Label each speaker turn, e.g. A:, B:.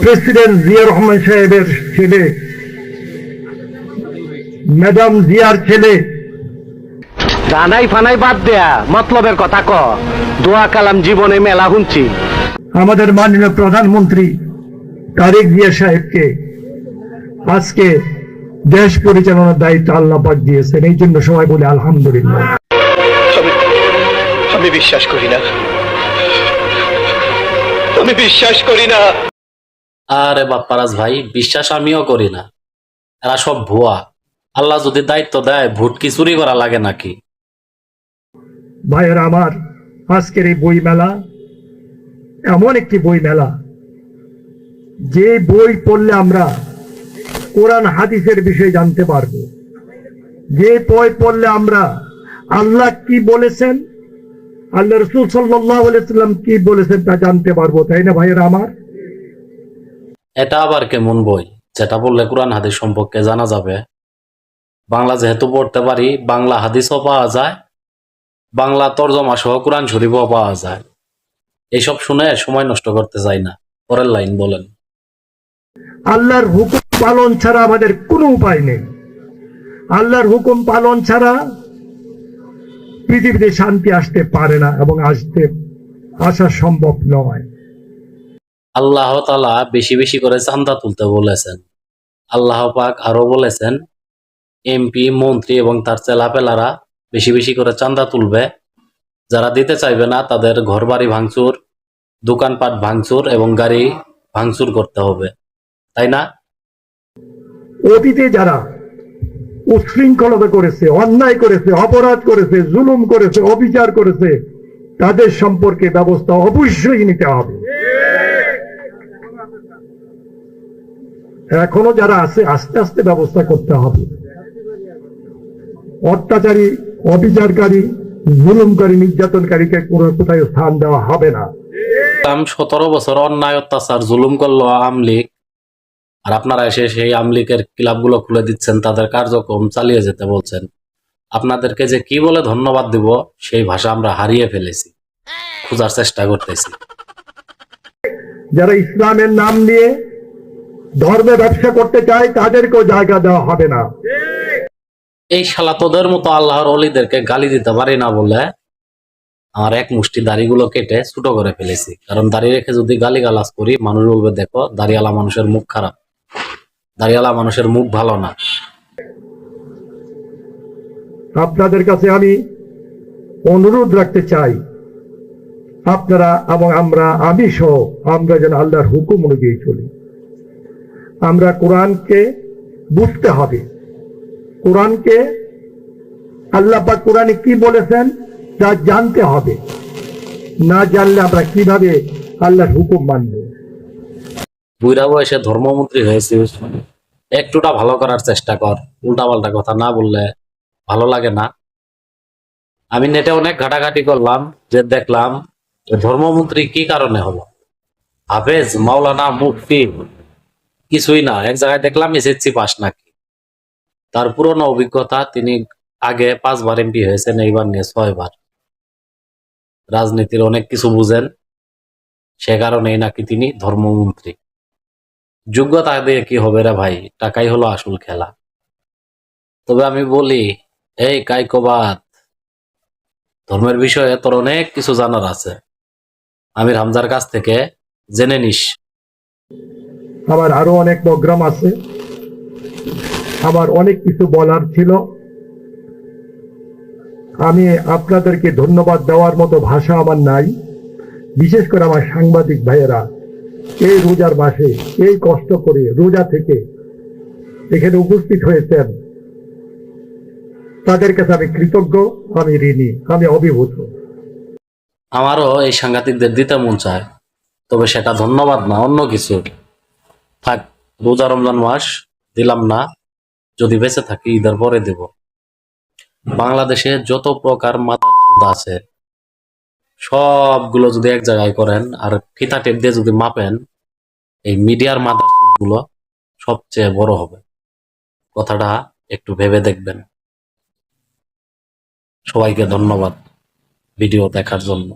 A: President Zia Rahman সাহেবের ছেলে, madam জিয়ার ছেলে।
B: জানাই ফানাই বাদ দেয়া মতলবের কথা ক। দোয়া কালাম জীবনে মেলা শুনছি।
A: আমাদের মাননীয় প্রধানমন্ত্রী তারেক জিয়া সাহেবকে আজকে দেশ পরিচালনার দায়িত্ব আল্লাহ পাক দিয়েছেন, এই জন্য সবাই বলে আলহামদুলিল্লাহ।
C: আমি বিশ্বাস করি না, আমি বিশ্বাস করি না।
D: আরে বাপ্পারাজ ভাই, বিশ্বাস আমিও করি না। এরা সব ভুয়া। আল্লাহ যদি দায়িত্ব দেয়, ভোট কি চুরি করা লাগে নাকি?
A: ভাইয়েরা আমার, আজকের এই বই মেলা এমন একটি বই মেলা, যে বই পড়লে আমরা কোরআন হাদিসের বিষয়ে জানতে পারবো, যে বই পড়লে আমরা আল্লাহ কি বলেছেন, আল্লাহ রাসূল সাল্লাল্লাহু আলাইহি সাল্লাম কি বলেছেন তা জানতে পারবো, তাই না ভাইয়েরা আমার?
D: এটা আবার কেমন বই যেটা বললে কোরআন হাদিস সম্পর্কে জানা যাবে? বাংলা যেহেতু পড়তে পারি, বাংলা হাদিসও পাওয়া যায়, বাংলা তর্জমা সহ কোরআন শরীফও পাওয়া যায়। এইসব শুনে সময় নষ্ট করতে চাই না। পরের লাইন বলেন।
A: আল্লাহর হুকুম পালন ছাড়া আমাদের কোনো উপায় নেই। আল্লাহর হুকুম পালন ছাড়া পৃথিবীতে শান্তি আসতে পারে না এবং আসা সম্ভব নয়।
D: আল্লাহ তাআলা বেশি বেশি করে চাঁদা তুলতে বলেছেন। আল্লাহ পাক আরো বলেছেন, এমপি, মন্ত্রী এবং তার চেলাপেলারা বেশি বেশি করে চাঁদা তুলবে। যারা দিতে চাইবে না তাদের ঘরবাড়ি ভাঙচুর, দোকানপাট ভাঙচুর এবং গাড়ি ভাঙচুর করতে হবে, তাই না?
A: অতীতে যারা উচ্ছৃঙ্খলতা করেছে, অন্যায় করেছে, অপরাধ করেছে, জুলুম করেছে, অবিচার করেছে, তাদের সম্পর্কে ব্যবস্থা অবশ্যই নিতে হবে। এখনো যারা আছে আস্তে আস্তে ব্যবস্থা করতে হবে। অত্যাচারী, অবিচারকারী, জুলুমকারী, নির্যাতনকারীকে কোনো কোথায় স্থান দেওয়া হবে না।
D: 17 বছর অন্যায় অত্যাচার জুলুম করলো আওয়ামী লীগ, আর আপনারা এসে সেই আওয়ামী লীগের ক্লাবগুলো খুলে দিচ্ছেন, তাদের কার্যক্রম চালিয়ে যেতে বলছেন। আপনাদেরকে যে কি বলে ধন্যবাদ দিব সেই ভাষা আমরা হারিয়ে ফেলেছি, খোঁজার চেষ্টা করতেছি।
A: যারা ইসলামের নাম নিয়ে ধর্মে ব্যবসা করতে চায় তাদেরকেও জায়গা দেওয়া হবে না।
D: এই শালা তোদের মতো আল্লাহর অলিদেরকে গালি দিতে পারি না বলে আমার এক মুষ্টি দাড়িগুলো কেটে ছোট করে ফেলেছি। কারণ দাড়ি রেখে যদি গালি গালাজ করি, মানুষ বলবে দেখো দাড়িওয়ালা মানুষের মুখ খারাপ, দাড়িওয়ালা মানুষের মুখ ভালো না।
A: আপনাদের কাছে আমি অনুরোধ রাখতে চাই, আপনারা এবং আমি সহ আমরা যেন আল্লাহর হুকুম অনুযায়ী চলি। আমরা কোরআনকে বুঝতে হবে, কোরআনকে আল্লাহ পাক কোরআনে কি বলেছেন তা জানতে হবে। না জানলে আমরা কিভাবে আল্লাহর হুকুম মানব?
D: বুইরা বয়সে ধর্মমন্ত্রী হয়েছিস, একটুটা ভালো করার চেষ্টা কর। উল্টাপাল্টা কথা না বললে ভালো লাগে না। আমি নেটে অনেক ঘাটাঘাটি করলাম, যে দেখলাম ধর্মমন্ত্রী কি কারণে হলো। হাফেজ, মাওলানা, মুফতি কিছুই না। এক জায়গায় দেখলাম এসএসসি পাস নাকি। তার পুরনো অভিজ্ঞতা, তিনি আগে 5 বার এমপি হয়েছেন, এইবার নিয়ে 6 বার। রাজনীতির অনেক কিছু বুঝেন, সে কারণেই নাকি তিনি ধর্মমন্ত্রী। যোগ্যতা দিয়ে কি হবে রে ভাই, টাকাই হলো আসল খেলা। তবে আমি বলি, এই কাইকোবাদ, ধর্মের বিষয়ে তোর অনেক কিছু জানার আছে, আমির হামজার কাছ থেকে জেনে নিস।
A: আমার আরো অনেক প্রোগ্রাম আছে, আমার অনেক কিছু বলার ছিল। আমি আপনাদেরকে ধন্যবাদ দেওয়ার মতো ভাষা আমার নাই। বিশেষ করে আমার সাংবাদিক ভাইয়েরা এই রোজার মাসে এই কষ্ট করে রোজা থেকে এখানে উপস্থিত হয়েছেন, তাদের কাছে আমি কৃতজ্ঞ, আমি ঋণী, আমি অভিভূত।
D: আমারও এই সাংঘাতিকদের দিতে মন চায়, তবে সেটা ধন্যবাদ না, অন্য কিছু। থাক, রোজা রমজান মাস দিলাম না, যদি বেঁচে থাকি ঈদের পরে দেব। বাংলাদেশে যত প্রকার মাথা আছে সবগুলো যদি এক জায়গায় করেন আর ফিতা টেপ দিয়ে যদি মাপেন, এই মিডিয়ার মাথা গুলো সবচেয়ে বড় হবে। কথাটা একটু ভেবে দেখবেন। সবাইকে ধন্যবাদ ভিডিও দেখার জন্য।